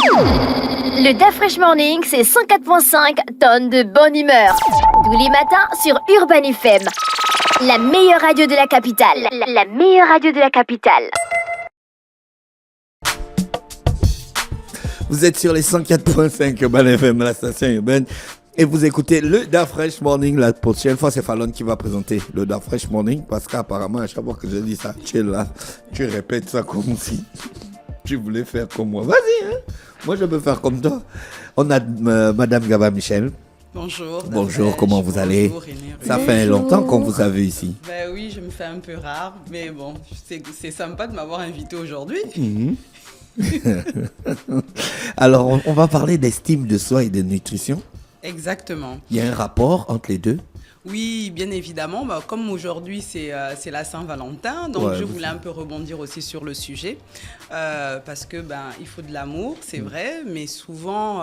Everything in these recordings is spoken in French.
Le DAF Fresh Morning, c'est 104.5 tonnes de bonne humeur. Tous les matins sur Urban FM. La meilleure radio de la capitale. La meilleure radio de la capitale. Vous êtes sur les 104.5 Urban FM, la station urbaine. Et vous écoutez le DAF Fresh Morning. La prochaine fois, c'est Fallon qui va présenter le DAF Fresh Morning. Parce qu'apparemment, à chaque fois que je dis ça, tu es là, tu répètes ça comme si tu voulais faire comme moi. Vas-y, hein. Moi, je peux faire comme toi. On a Madame Gaba Michel. Bonjour. Bonjour, comment vous allez? Ça fait longtemps qu'on vous a vu ici. Ben oui, je me fais un peu rare, mais bon, c'est sympa de m'avoir invité aujourd'hui. Alors, on va parler d'estime de soi et de nutrition. Exactement. Il y a un rapport entre les deux? Oui, bien évidemment. Bah, comme aujourd'hui, c'est la Saint-Valentin, donc Ouais, je voulais un peu rebondir aussi sur le sujet. Parce que il faut de l'amour, c'est vrai, mais souvent,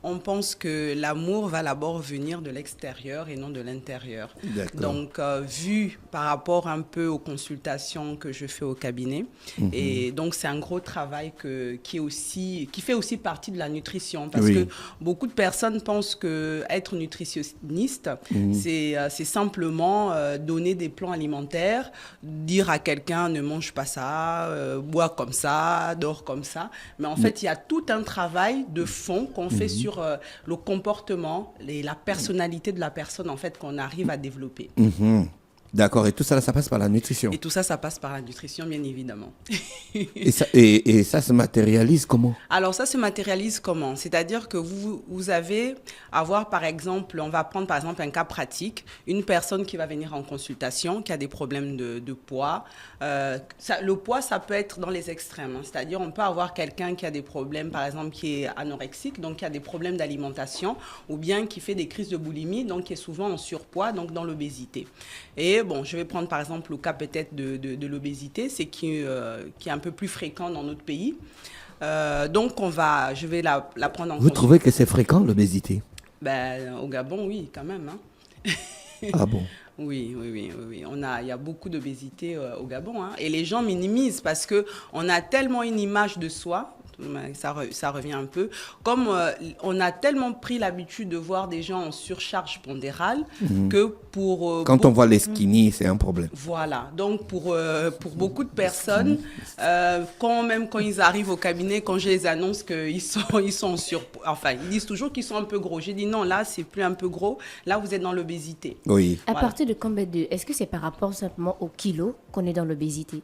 on pense que l'amour va d'abord venir de l'extérieur et non de l'intérieur. D'accord. Donc, vu par rapport un peu aux consultations que je fais au cabinet, et donc c'est un gros travail qui fait aussi partie de la nutrition. Parce Oui. que beaucoup de personnes pensent qu'être nutritionniste, c'est simplement donner des plans alimentaires, dire à quelqu'un ne mange pas ça, bois comme ça, dors comme ça. Mais en fait, il y a tout un travail de fond qu'on fait sur le comportement et la personnalité de la personne en fait qu'on arrive à développer. D'accord, et tout ça, ça passe par la nutrition. Et tout ça, ça passe par la nutrition, bien évidemment. Et ça se matérialise comment? Alors ça se matérialise comment? C'est-à-dire que vous avez à voir, par exemple, on va prendre par exemple un cas pratique, une personne qui va venir en consultation, qui a des problèmes de poids. Le poids, ça peut être dans les extrêmes. C'est-à-dire on peut avoir quelqu'un qui a des problèmes, par exemple, qui est anorexique, donc qui a des problèmes d'alimentation, ou bien qui fait des crises de boulimie, donc qui est souvent en surpoids, donc dans l'obésité. Et bon, je vais prendre par exemple le cas peut-être de l'obésité, c'est qui est un peu plus fréquent dans notre pays. Donc je vais la prendre en compte. Vous trouvez que c'est fréquent, l'obésité? Au Gabon, oui, quand même. Hein. Ah bon? Oui. Il y a beaucoup d'obésité au Gabon. Hein. Et les gens minimisent parce qu'on a tellement une image de soi. Ça revient un peu. Comme on a tellement pris l'habitude de voir des gens en surcharge pondérale que Quand on voit les skinny, c'est un problème. Voilà. Donc, pour beaucoup de personnes, quand ils arrivent au cabinet, quand je les annonce qu'ils sont en surpoids, enfin, ils disent toujours qu'ils sont un peu gros. J'ai dit non, là, c'est plus un peu gros. Là, vous êtes dans l'obésité. Oui. À partir de combien de... Est-ce que c'est par rapport simplement au kilo qu'on est dans l'obésité?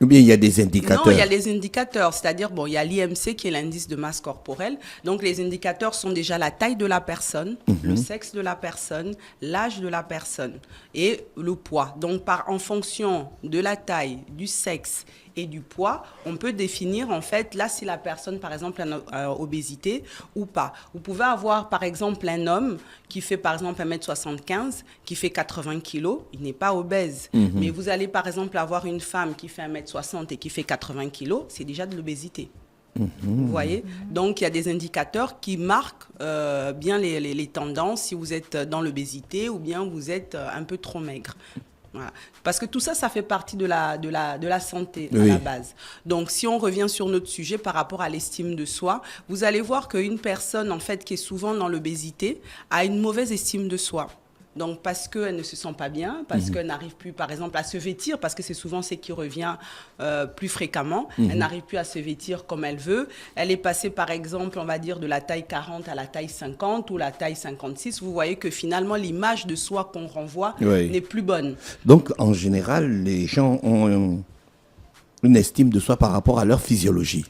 Ou bien il y a des indicateurs? Non, il y a les indicateurs, c'est-à-dire, il y a l'IMC qui est l'indice de masse corporelle. Donc, les indicateurs sont déjà la taille de la personne, le sexe de la personne, l'âge de la personne et le poids. Donc, en fonction de la taille, du sexe et du poids, on peut définir, en fait, là, si la personne, par exemple, a obésité ou pas. Vous pouvez avoir, par exemple, un homme qui fait, par exemple, 1m75, qui fait 80 kilos, il n'est pas obèse. Mais vous allez, par exemple, avoir une femme qui fait 1m60 et qui fait 80 kilos, c'est déjà de l'obésité. Vous voyez? Donc, il y a des indicateurs qui marquent bien les tendances, si vous êtes dans l'obésité ou bien vous êtes un peu trop maigre. Voilà. Parce que tout ça, ça fait partie de la santé à la base. Donc, si on revient sur notre sujet par rapport à l'estime de soi, vous allez voir qu'une personne, en fait, qui est souvent dans l'obésité, a une mauvaise estime de soi. Donc, parce qu'elle ne se sent pas bien, parce qu'elle n'arrive plus, par exemple, à se vêtir, parce que c'est souvent ce qui revient plus fréquemment. Elle n'arrive plus à se vêtir comme elle veut. Elle est passée, par exemple, on va dire, de la taille 40 à la taille 50 ou la taille 56. Vous voyez que finalement, l'image de soi qu'on renvoie n'est plus bonne. Donc, en général, les gens ont une estime de soi par rapport à leur physiologie.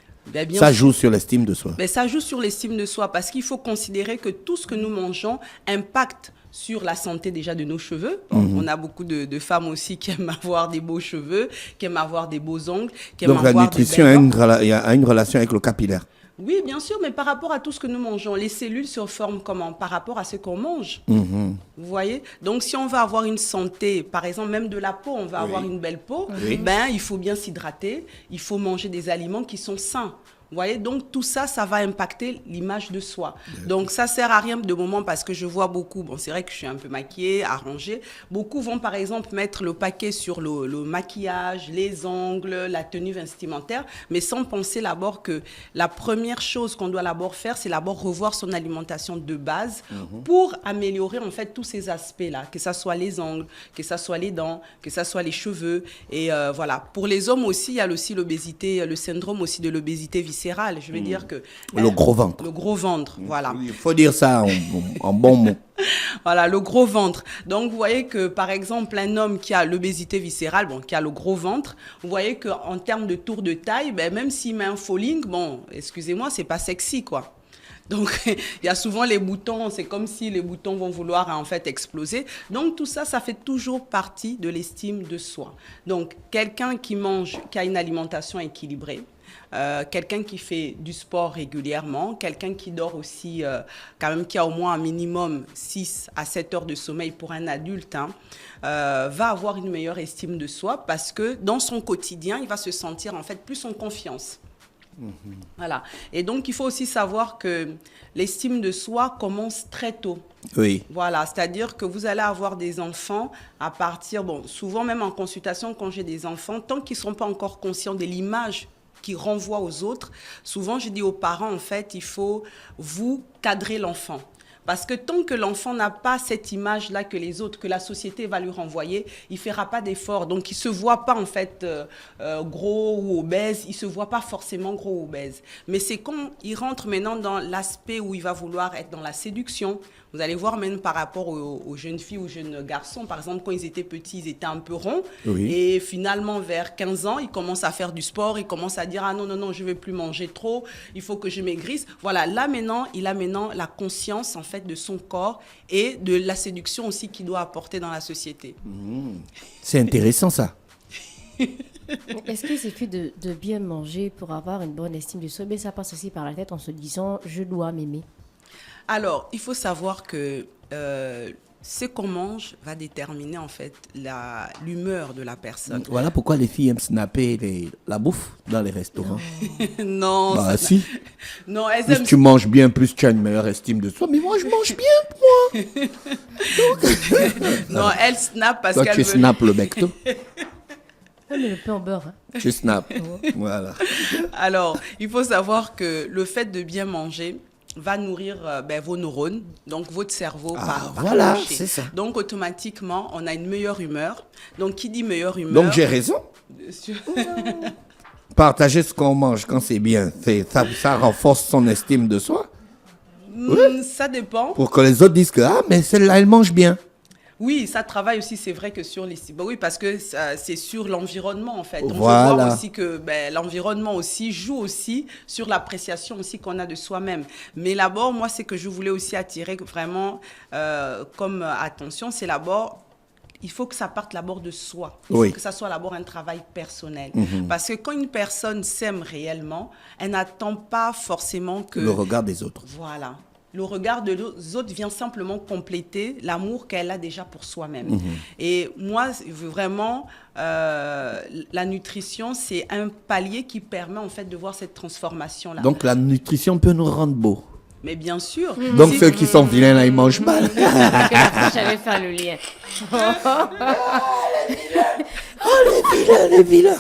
Ça joue sur l'estime de soi. Ça joue sur l'estime de soi parce qu'il faut considérer que tout ce que nous mangeons impacte sur la santé déjà de nos cheveux. On a beaucoup de femmes aussi qui aiment avoir des beaux cheveux, qui aiment avoir des beaux ongles, qui aiment avoir des... Donc la nutrition a une relation avec le capillaire. Oui, bien sûr, mais par rapport à tout ce que nous mangeons, les cellules se forment comment? Par rapport à ce qu'on mange. Vous voyez? Donc, si on veut avoir une santé, par exemple, même de la peau, on va avoir une belle peau, il faut bien s'hydrater, il faut manger des aliments qui sont sains. Vous voyez, donc tout ça, ça va impacter l'image de soi. Donc ça sert à rien de moment parce que je vois beaucoup, bon c'est vrai que je suis un peu maquillée, arrangée, beaucoup vont par exemple mettre le paquet sur le maquillage, les ongles, la tenue vestimentaire, mais sans penser d'abord que la première chose qu'on doit d'abord faire, c'est d'abord revoir son alimentation de base pour améliorer en fait tous ces aspects-là, que ça soit les ongles, que ça soit les dents, que ça soit les cheveux. Et voilà. Pour les hommes aussi, il y a aussi l'obésité, le syndrome aussi de l'obésité viscérale. Je veux dire que... Le gros ventre. Le gros ventre, voilà. Il faut dire ça en bon mot. Voilà, le gros ventre. Donc, vous voyez que, par exemple, un homme qui a l'obésité viscérale, bon, qui a le gros ventre, vous voyez qu'en termes de tour de taille, ben, même s'il met un falling, bon, excusez-moi, c'est pas sexy, quoi. Donc, il y a souvent les boutons, c'est comme si les boutons vont vouloir en fait exploser. Donc, tout ça, ça fait toujours partie de l'estime de soi. Donc, quelqu'un qui mange, qui a une alimentation équilibrée, quelqu'un qui fait du sport régulièrement, quelqu'un qui dort aussi, quand même qui a au moins un minimum 6 à 7 heures de sommeil pour un adulte, hein, va avoir une meilleure estime de soi parce que dans son quotidien, il va se sentir en fait plus en confiance. Voilà. Et donc, il faut aussi savoir que l'estime de soi commence très tôt. Oui. Voilà, c'est-à-dire que vous allez avoir des enfants à partir, bon, souvent même en consultation, quand j'ai des enfants, tant qu'ils ne sont pas encore conscients de l'image qui renvoie aux autres, souvent je dis aux parents, en fait, il faut vous cadrer l'enfant. Parce que tant que l'enfant n'a pas cette image-là que les autres, que la société va lui renvoyer, il ne fera pas d'efforts. Donc, il ne se voit pas en fait gros ou obèse, il ne se voit pas forcément gros ou obèse. Mais c'est quand il rentre maintenant dans l'aspect où il va vouloir être dans la séduction. Vous allez voir même par rapport aux jeunes filles ou jeunes garçons, par exemple, quand ils étaient petits, ils étaient un peu ronds. Oui. Et finalement, vers 15 ans, ils commencent à faire du sport, ils commencent à dire « Ah non, non, non, je ne vais plus manger trop, il faut que je maigrisse. » Voilà, là maintenant, il a maintenant la conscience en fait de son corps et de la séduction aussi qu'il doit apporter dans la société. C'est intéressant ça. Est-ce qu'il suffit de bien manger pour avoir une bonne estime de soi? Mais ça passe aussi par la tête en se disant « Je dois m'aimer ». Alors, il faut savoir que ce qu'on mange va déterminer en fait l'humeur de la personne. Voilà pourquoi les filles aiment snapper la bouffe dans les restaurants. Non, Bah si. non, elles Plus aiment... tu manges bien, plus tu as une meilleure estime de soi. Mais moi, je mange bien, moi. Non, elles snap parce Toi, qu'elles tu veulent... snaps le becto. Ah, mais le pain au beurre, hein. Tu snaps. Voilà. Alors, il faut savoir que le fait de bien manger va nourrir vos neurones, donc votre cerveau va voilà, marcher. c'est ça. Donc, automatiquement, on a une meilleure humeur. Donc, qui dit meilleure humeur... Donc, j'ai raison. Partager ce qu'on mange quand c'est bien, ça renforce son estime de soi. Ça dépend. Pour que les autres disent que, ah, mais celle-là, elle mange bien. Oui, ça travaille aussi, c'est vrai que sur les... Bah oui, parce que c'est sur l'environnement, en fait. On Voilà. veut voir aussi que l'environnement aussi joue aussi sur l'appréciation aussi qu'on a de soi-même. Mais d'abord, moi, c'est que je voulais aussi attirer vraiment comme attention, c'est d'abord... Il faut que ça parte d'abord de soi. Il faut que ça soit d'abord un travail personnel. Parce que quand une personne s'aime réellement, elle n'attend pas forcément que... Le regard des autres. Voilà. Le regard des autres vient simplement compléter l'amour qu'elle a déjà pour soi-même. Et moi, vraiment, la nutrition, c'est un palier qui permet en fait de voir cette transformation-là. Donc, la nutrition peut nous rendre beaux. Mais bien sûr. Donc, ceux qui sont vilains, là, ils mangent mal. J'avais fait le lien. Les vilains.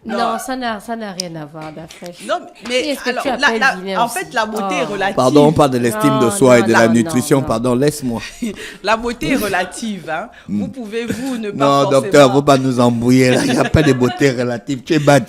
Non, ça n'a rien à voir, Dafresh. Non, mais Est-ce que alors, tu appelles vilain en aussi? fait, la beauté est relative. Pardon, on parle de l'estime de Non, soi et non, de la non, nutrition. non. Pardon, laisse-moi. La beauté est relative. Hein. Vous pouvez, vous, ne pas Non, forcément... docteur, il ne faut pas nous embrouiller. là. Il n'y a pas de beauté relative. Tchébat.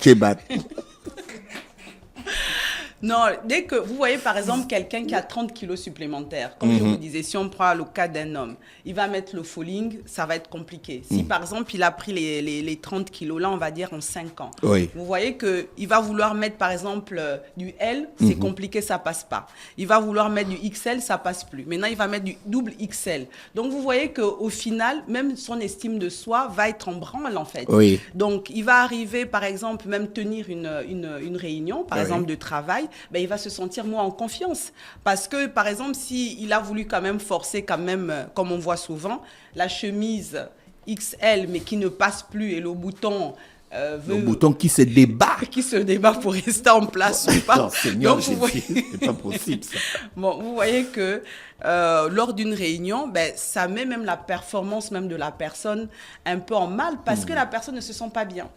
Non, dès que vous voyez par exemple quelqu'un qui a 30 kilos supplémentaires, comme je vous disais, si on prend le cas d'un homme, il va mettre le falling, ça va être compliqué. Si par exemple il a pris les 30 kilos là, on va dire en 5 ans, Oui. vous voyez qu'il va vouloir mettre par exemple du L, c'est compliqué, ça passe pas. Il va vouloir mettre du XL, ça passe plus. Maintenant il va mettre du double XL. Donc vous voyez qu'au final, même son estime de soi va être en branle en fait. Oui. Donc il va arriver par exemple, même tenir une réunion, par exemple de travail, ben, il va se sentir moins en confiance. Parce que, par exemple, s'il a voulu quand même forcer, quand même, comme on voit souvent, la chemise XL, mais qui ne passe plus, et le bouton Le bouton qui se débat. qui se débat pour rester en place ou pas. Non, Seigneur Donc, vous Jésus, voyez, c'est pas possible ça. bon, vous voyez que lors d'une réunion, ben, ça met même la performance même de la personne un peu en mal parce que la personne ne se sent pas bien.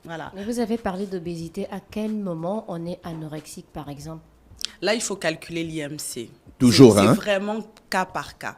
Voilà. Mais vous avez parlé d'obésité. À quel moment on est anorexique, par exemple? Là, il faut calculer l'IMC. Toujours, C'est hein? vraiment cas par cas.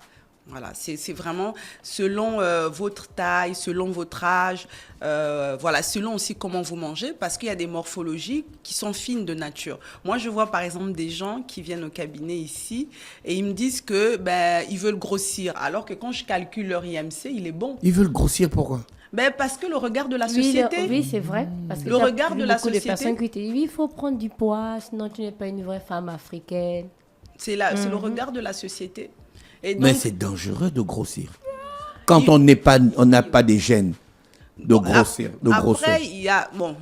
Voilà, c'est vraiment selon votre taille, selon votre âge, voilà, selon aussi comment vous mangez, parce qu'il y a des morphologies qui sont fines de nature. Moi, je vois par exemple des gens qui viennent au cabinet ici et ils me disent que ben ils veulent grossir, alors que quand je calcule leur IMC, il est bon. Ils veulent grossir, pourquoi? Ben parce que le regard de la Oui, société. oui, c'est vrai. Parce que Le t'as regard vu de la beaucoup société. de personnes qui te disent, oui, il faut prendre du poids, sinon tu n'es pas une vraie femme africaine. C'est le regard de la société. Et Mais donc, c'est dangereux de grossir. Quand on n'a pas des gènes de grossir, de grosseur. Après, il y a, bon,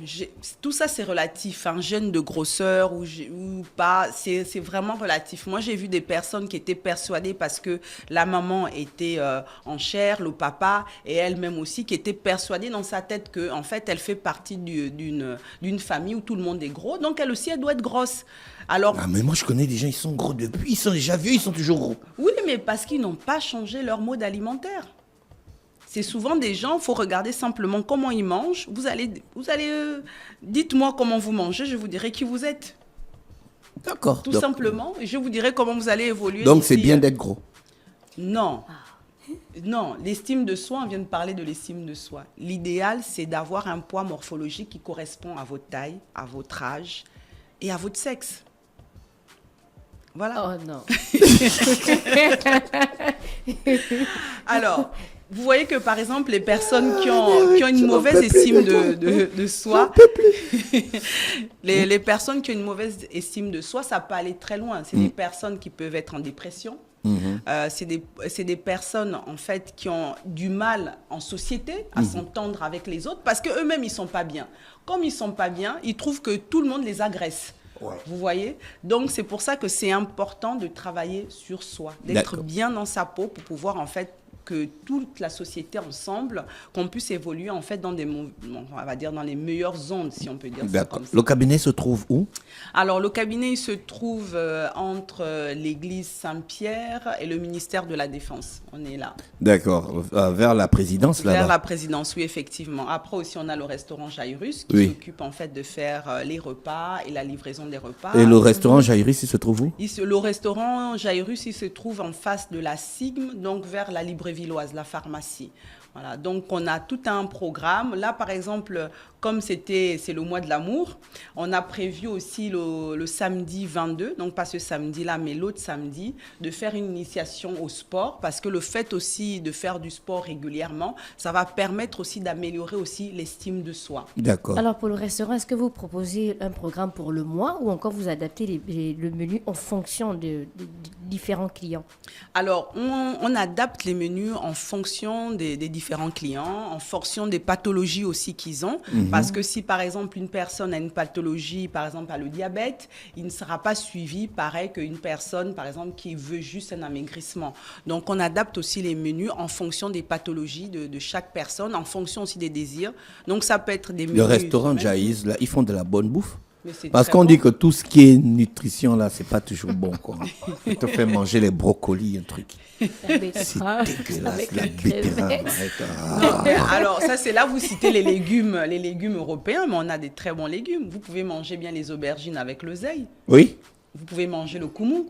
tout ça c'est relatif, un gène de grosseur ou pas, c'est vraiment relatif. Moi, j'ai vu des personnes qui étaient persuadées parce que la maman était en chair, le papa et elle-même aussi, qui étaient persuadées dans sa tête que, en fait, elle fait partie d'une famille où tout le monde est gros, donc elle aussi, elle doit être grosse. Alors, Ah, mais moi, je connais des gens, ils sont gros depuis, ils sont déjà vieux, ils sont toujours gros. oui, mais parce qu'ils n'ont pas changé leur mode alimentaire. C'est souvent des gens, il faut regarder simplement comment ils mangent. Vous allez dites-moi comment vous mangez, je vous dirai qui vous êtes. D'accord. Tout simplement, et je vous dirai comment vous allez évoluer. Donc, c'est d'ici, bien d'être gros. Non. Non, l'estime de soi, on vient de parler de l'estime de soi. L'idéal, c'est d'avoir un poids morphologique qui correspond à votre taille, à votre âge et à votre sexe. Voilà. Oh non. Alors, vous voyez que par exemple, les personnes qui ont une mauvaise estime de soi, les personnes qui ont une mauvaise estime de soi, ça peut aller très loin. C'est des personnes qui peuvent être en dépression. C'est des personnes en fait qui ont du mal en société à s'entendre avec les autres parce qu'eux-mêmes, ils ne sont pas bien. Comme ils ne sont pas bien, ils trouvent que tout le monde les agresse. Ouais. Vous voyez? Donc, c'est pour ça que c'est important de travailler sur soi, d'être D'accord. bien dans sa peau pour pouvoir, en fait, que toute la société ensemble, qu'on puisse évoluer, en fait, dans on va dire, dans les meilleures ondes, si on peut dire ça D'accord. comme ça. Le cabinet se trouve où? Alors, le cabinet, il se trouve entre l'église Saint-Pierre et le ministère de la Défense. On est là. D'accord. Vers la présidence, Vers là-bas. la présidence, oui, effectivement. Après aussi, on a le restaurant Jairus qui Oui. s'occupe en fait de faire les repas et la livraison des repas. Et le restaurant Jairus, il se trouve où? Le restaurant Jairus, il se trouve en face de la SIGM, donc vers la Librevilloise, la pharmacie. Voilà, donc on a tout un programme. Là, par exemple, comme c'est le mois de l'amour, on a prévu aussi le samedi 22, donc pas ce samedi-là, mais l'autre samedi, de faire une initiation au sport, parce que le fait aussi de faire du sport régulièrement, ça va permettre aussi d'améliorer aussi l'estime de soi. D'accord. Alors pour le restaurant, est-ce que vous proposez un programme pour le mois ou encore vous adaptez le menu en fonction de différents clients? Alors, on adapte les menus en fonction des différents clients, en fonction des pathologies aussi qu'ils ont. Parce que si, par exemple, une personne a une pathologie, par exemple, a le diabète, il ne sera pas suivi pareil qu'une personne, par exemple, qui veut juste un amaigrissement. Donc, on adapte aussi les menus en fonction des pathologies de chaque personne, en fonction aussi des désirs. Donc, ça peut être des menus... Le restaurant Jairus, là, ils font de la bonne bouffe. Mais c'est Parce très qu'on bon. dit que tout ce qui est nutrition, là, c'est pas toujours bon, quoi. On te fait manger les brocolis, un truc. La betterave C'est dégueulasse, avec la la betterave. crevette. arrête. Alors, ça, c'est là où vous citez les légumes européens, mais on a des très bons légumes. Vous pouvez manger bien les aubergines avec l'oseille. Oui? Vous pouvez manger le koumou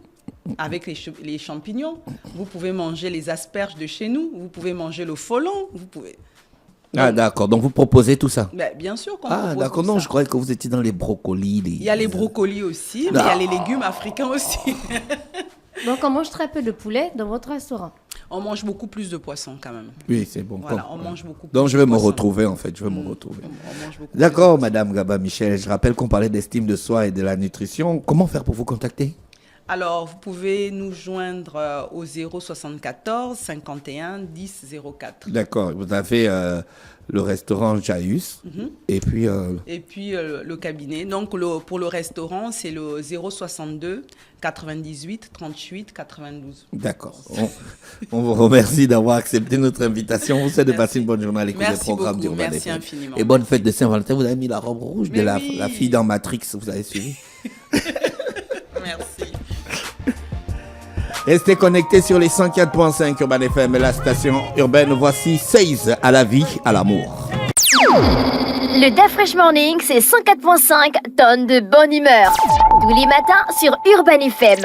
avec les champignons. Vous pouvez manger les asperges de chez nous. Vous pouvez manger le folon. Vous pouvez... Ah, d'accord. Donc, vous proposez tout ça? Ben, bien sûr qu'on Ah, propose d'accord. tout Non, ça. je croyais que vous étiez dans les brocolis. Il y a les brocolis aussi, mais il y a les légumes africains aussi. Donc on mange très peu de poulet dans votre restaurant. On mange beaucoup plus de poissons quand même. Oui, c'est bon. Voilà, Comme- on mange beaucoup plus Donc, je de vais me poissons. retrouver, en fait. Je vais me retrouver. On mange beaucoup D'accord, Madame Gaba Michel. Je rappelle qu'on parlait d'estime de soi et de la nutrition. Comment faire pour vous contacter? Alors, vous pouvez nous joindre au 074 51 10 04. D'accord. Vous avez le restaurant Jaïus et puis... Et puis le cabinet. Donc, pour le restaurant, c'est le 062 98 38 92. D'accord. On vous remercie d'avoir accepté notre invitation. On vous souhaite de passer une bonne journée à l'écoute des Merci programmes beaucoup. d'Urban Merci FM. infiniment. Et bonne fête de Saint-Valentin. Vous avez mis la robe rouge de Mais la oui. fille dans Matrix. Vous avez suivi? Merci. Restez connectés sur les 104.5 Urban FM et la station urbaine. Voici 16 à la vie, à l'amour. Le DAF Fresh Morning, c'est 104.5 tonnes de bonne humeur. Tous les matins sur Urban FM.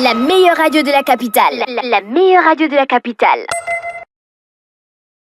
La meilleure radio de la capitale. La meilleure radio de la capitale.